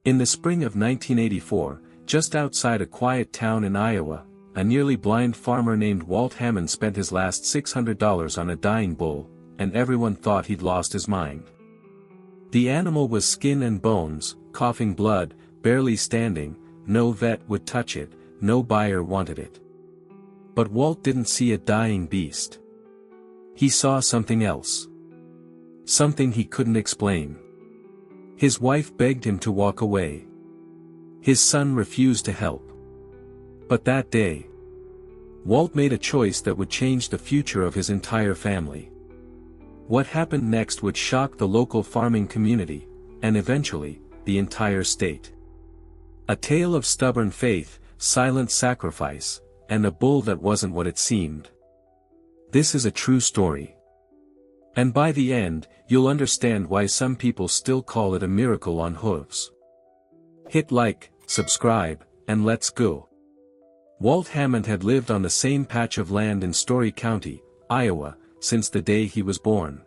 In the spring of 1984, just outside a quiet town in Iowa, a nearly blind farmer named Walt Hammond spent his last $600 on a dying bull, and everyone thought he'd lost his mind. The animal was skin and bones, coughing blood, barely standing, no vet would touch it, no buyer wanted it. But Walt didn't see a dying beast. He saw something else. Something he couldn't explain. His wife begged him to walk away. His son refused to help. But that day, Walt made a choice that would change the future of his entire family. What happened next would shock the local farming community, and eventually, the entire state. A tale of stubborn faith, silent sacrifice, and a bull that wasn't what it seemed. This is a true story. And by the end, you'll understand why some people still call it a miracle on hooves. Hit like, subscribe, and let's go. Walt Hammond had lived on the same patch of land in Story County, Iowa, since the day he was born.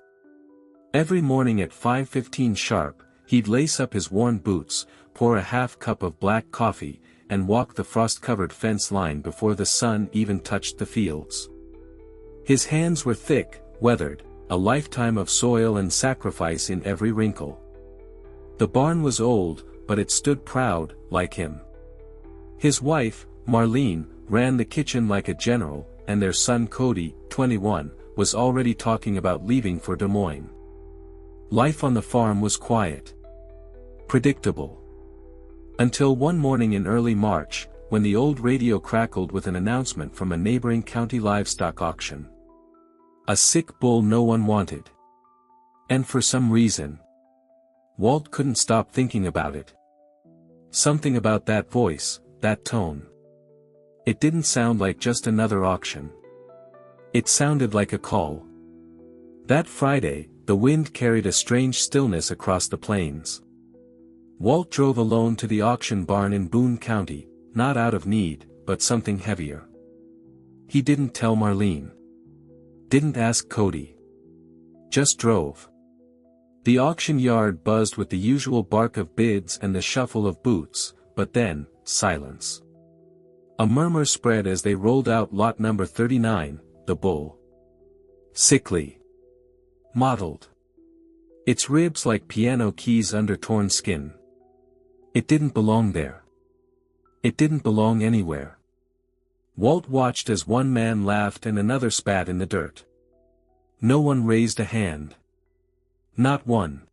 Every morning at 5:15 sharp, he'd lace up his worn boots, pour a half cup of black coffee, and walk the frost-covered fence line before the sun even touched the fields. His hands were thick, weathered, a lifetime of soil and sacrifice in every wrinkle. The barn was old, but it stood proud, like him. His wife, Marlene, ran the kitchen like a general, and their son Cody, 21, was already talking about leaving for Des Moines. Life on the farm was quiet. Predictable. Until one morning in early March, when the old radio crackled with an announcement from a neighboring county livestock auction. A sick bull no one wanted. And for some reason, Walt couldn't stop thinking about it. Something about that voice, that tone. It didn't sound like just another auction. It sounded like a call. That Friday, the wind carried a strange stillness across the plains. Walt drove alone to the auction barn in Boone County, not out of need, but something heavier. He didn't tell Marlene. Didn't ask Cody. Just drove. The auction yard buzzed with the usual bark of bids and the shuffle of boots, but then, silence. A murmur spread as they rolled out lot number 39, the bull. Sickly. Mottled. Its ribs like piano keys under torn skin. It didn't belong there. It didn't belong anywhere. Walt watched as one man laughed and another spat in the dirt. No one raised a hand. Not one.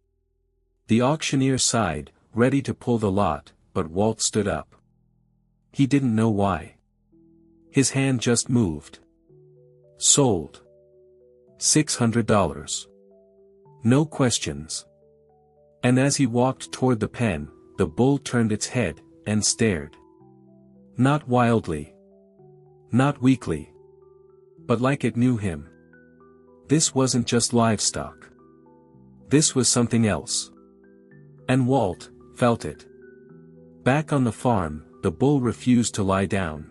The auctioneer sighed, ready to pull the lot, but Walt stood up. He didn't know why. His hand just moved. Sold. $600. No questions. And as he walked toward the pen, the bull turned its head, and stared. Not wildly. Not weakly. But like it knew him. This wasn't just livestock. This was something else. And Walt felt it. Back on the farm, the bull refused to lie down.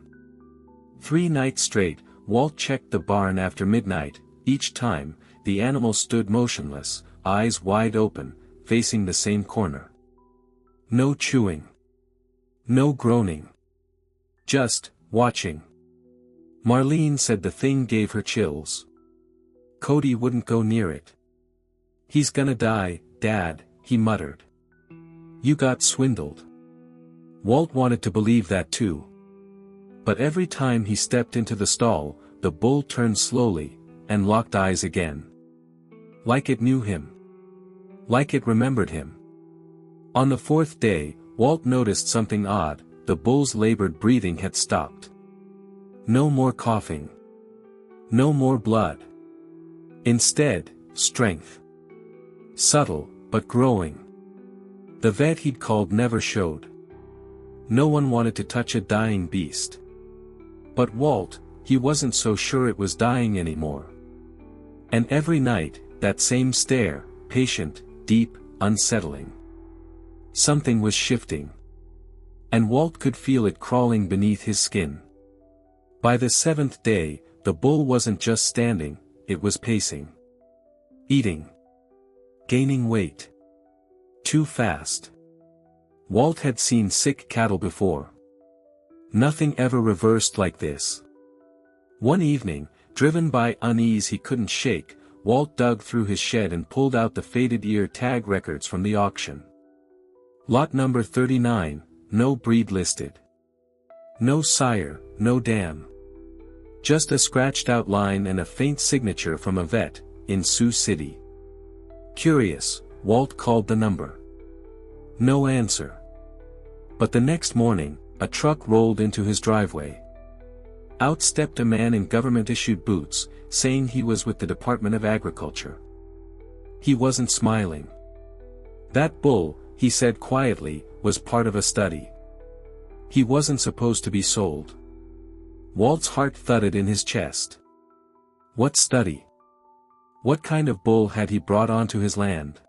3 nights straight, Walt checked the barn after midnight. Each time, the animal stood motionless, eyes wide open, facing the same corner. No chewing. No groaning. Just watching. Marlene said the thing gave her chills. Cody wouldn't go near it. He's gonna die, Dad, he muttered. You got swindled. Walt wanted to believe that too. But every time he stepped into the stall, the bull turned slowly, and locked eyes again. Like it knew him. Like it remembered him. On the 4th day, Walt noticed something odd. The bull's labored breathing had stopped. No more coughing. No more blood. Instead, strength. Subtle, but growing. The vet he'd called never showed. No one wanted to touch a dying beast. But Walt, he wasn't so sure it was dying anymore. And every night, that same stare, patient, deep, unsettling. Something was shifting. And Walt could feel it crawling beneath his skin. By the 7th day, the bull wasn't just standing, it was pacing. Eating. Gaining weight. Too fast. Walt had seen sick cattle before. Nothing ever reversed like this. One evening, driven by unease he couldn't shake, Walt dug through his shed and pulled out the faded ear tag records from the auction. Lot number 39, no breed listed. No sire, no dam. Just a scratched out line and a faint signature from a vet, in Sioux City. Curious, Walt called the number. No answer. But the next morning, a truck rolled into his driveway. Out stepped a man in government-issued boots, saying he was with the Department of Agriculture. He wasn't smiling. That bull, he said quietly, was part of a study. He wasn't supposed to be sold. Walt's heart thudded in his chest. What study? What kind of bull had he brought onto his land?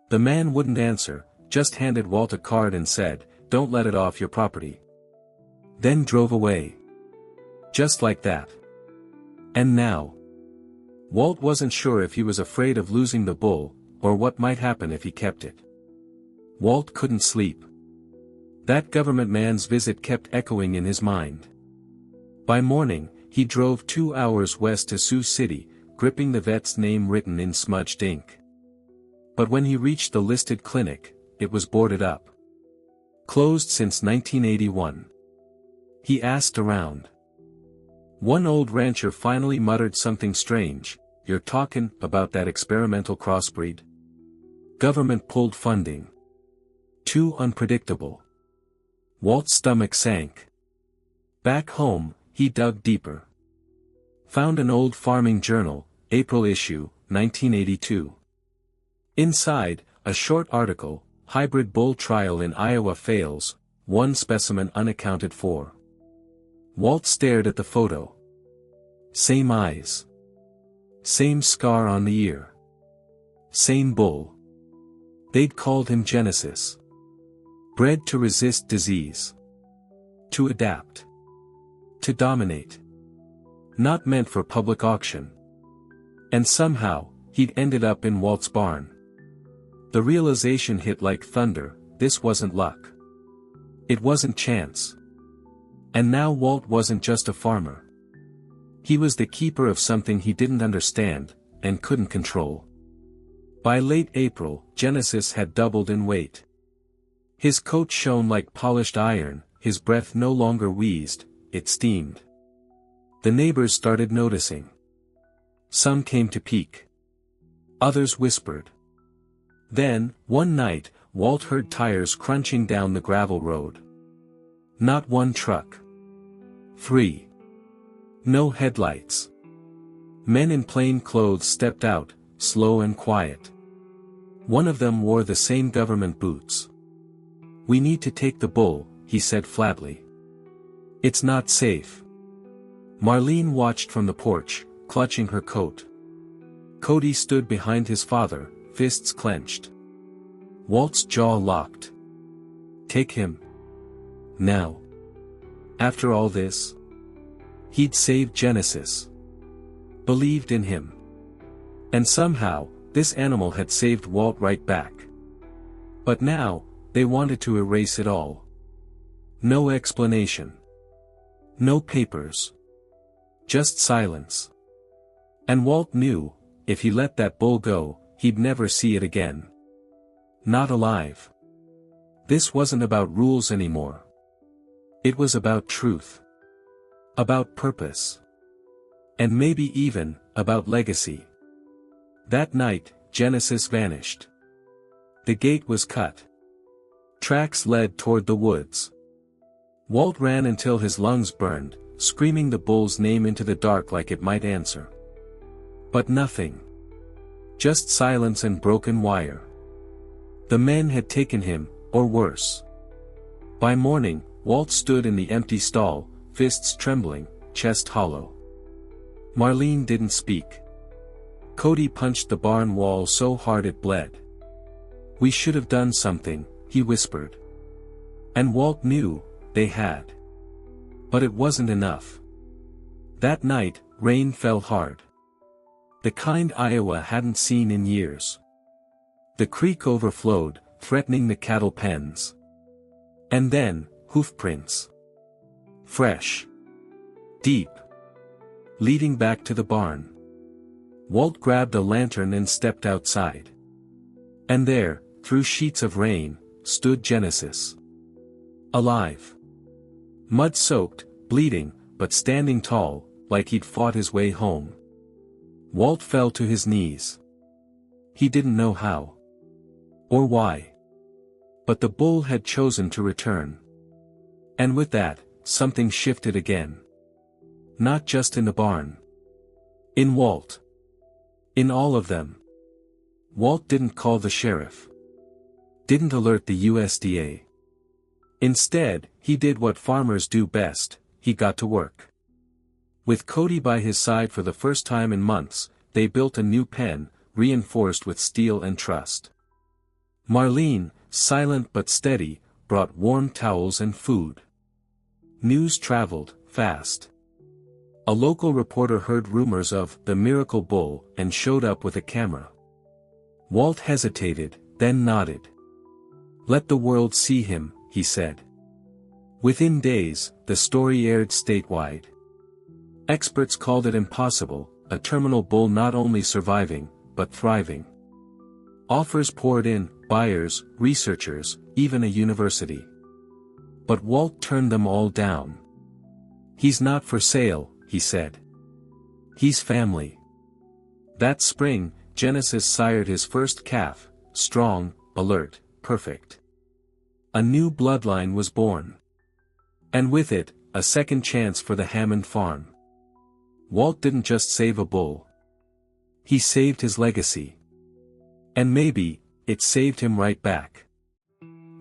The man wouldn't answer, just handed Walt a card and said, "Don't let it off your property." Then drove away. Just like that. And now? Walt wasn't sure if he was afraid of losing the bull, or what might happen if he kept it. Walt couldn't sleep. That government man's visit kept echoing in his mind. By morning, he drove 2 hours west to Sioux City, gripping the vet's name written in smudged ink. But when he reached the listed clinic, it was boarded up. Closed since 1981. He asked around. One old rancher finally muttered something strange, "You're talking about that experimental crossbreed? Government pulled funding. Too unpredictable." Walt's stomach sank. Back home, he dug deeper. Found an old farming journal, April issue, 1982. Inside, a short article, "Hybrid Bull Trial in Iowa Fails, One Specimen Unaccounted For." Walt stared at the photo. Same eyes. Same scar on the ear. Same bull. They'd called him Genesis. Bred to resist disease. To adapt. To dominate. Not meant for public auction. And somehow, he'd ended up in Walt's barn. The realization hit like thunder, this wasn't luck. It wasn't chance. And now Walt wasn't just a farmer. He was the keeper of something he didn't understand, and couldn't control. By late April, Genesis had doubled in weight. His coat shone like polished iron, his breath no longer wheezed, it steamed. The neighbors started noticing. Some came to peek. Others whispered. Then, one night, Walt heard tires crunching down the gravel road. Not one truck. 3. No headlights. Men in plain clothes stepped out, slow and quiet. One of them wore the same government boots. "We need to take the bull," he said flatly. "It's not safe." Marlene watched from the porch, clutching her coat. Cody stood behind his father, fists clenched. Walt's jaw locked. Take him. Now. After all this? He'd saved Genesis. Believed in him. And somehow, this animal had saved Walt right back. But now, they wanted to erase it all. No explanation. No papers. Just silence. And Walt knew, if he let that bull go, he'd never see it again. Not alive. This wasn't about rules anymore. It was about truth. About purpose. And maybe even, about legacy. That night, Genesis vanished. The gate was cut. Tracks led toward the woods. Walt ran until his lungs burned, screaming the bull's name into the dark like it might answer. But nothing. Just silence and broken wire. The men had taken him, or worse. By morning, Walt stood in the empty stall, fists trembling, chest hollow. Marlene didn't speak. Cody punched the barn wall so hard it bled. "We should have done something," he whispered. And Walt knew, they had. But it wasn't enough. That night, rain fell hard. The kind Iowa hadn't seen in years. The creek overflowed, threatening the cattle pens. And then, hoof prints. Fresh. Deep. Leading back to the barn. Walt grabbed a lantern and stepped outside. And there, through sheets of rain, stood Genesis. Alive. Mud-soaked, bleeding, but standing tall, like he'd fought his way home. Walt fell to his knees. He didn't know how. Or why. But the bull had chosen to return. And with that, something shifted again. Not just in the barn. In Walt. In all of them. Walt didn't call the sheriff. Didn't alert the USDA. Instead, he did what farmers do best, he got to work. With Cody by his side for the first time in months, they built a new pen, reinforced with steel and trust. Marlene, silent but steady, brought warm towels and food. News traveled, fast. A local reporter heard rumors of the miracle bull and showed up with a camera. Walt hesitated, then nodded. "Let the world see him," he said. Within days, the story aired statewide. Experts called it impossible, a terminal bull not only surviving, but thriving. Offers poured in, buyers, researchers, even a university. But Walt turned them all down. "He's not for sale," he said. "He's family." That spring, Genesis sired his first calf, strong, alert, perfect. A new bloodline was born. And with it, a second chance for the Hammond farm. Walt didn't just save a bull. He saved his legacy. And maybe, it saved him right back.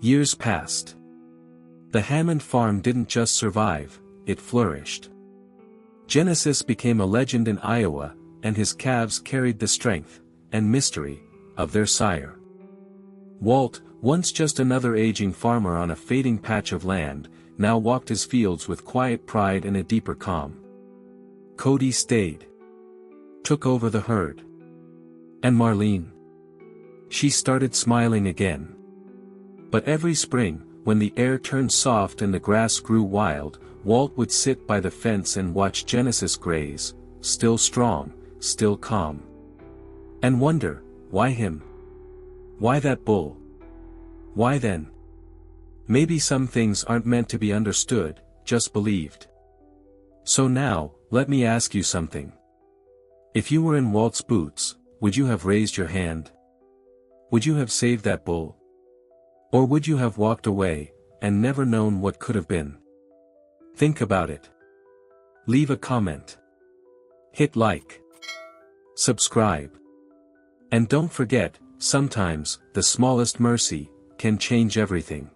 Years passed. The Hammond farm didn't just survive, it flourished. Genesis became a legend in Iowa, and his calves carried the strength, and mystery, of their sire. Walt, once just another aging farmer on a fading patch of land, now walked his fields with quiet pride and a deeper calm. Cody stayed. Took over the herd. And Marlene? She started smiling again. But every spring, when the air turned soft and the grass grew wild, Walt would sit by the fence and watch Genesis graze, still strong, still calm. And wonder, why him? Why that bull? Why then? Maybe some things aren't meant to be understood, just believed. So now, let me ask you something. If you were in Walt's boots, would you have raised your hand? Would you have saved that bull? Or would you have walked away, and never known what could have been? Think about it. Leave a comment. Hit like. Subscribe. And don't forget, sometimes, the smallest mercy can change everything.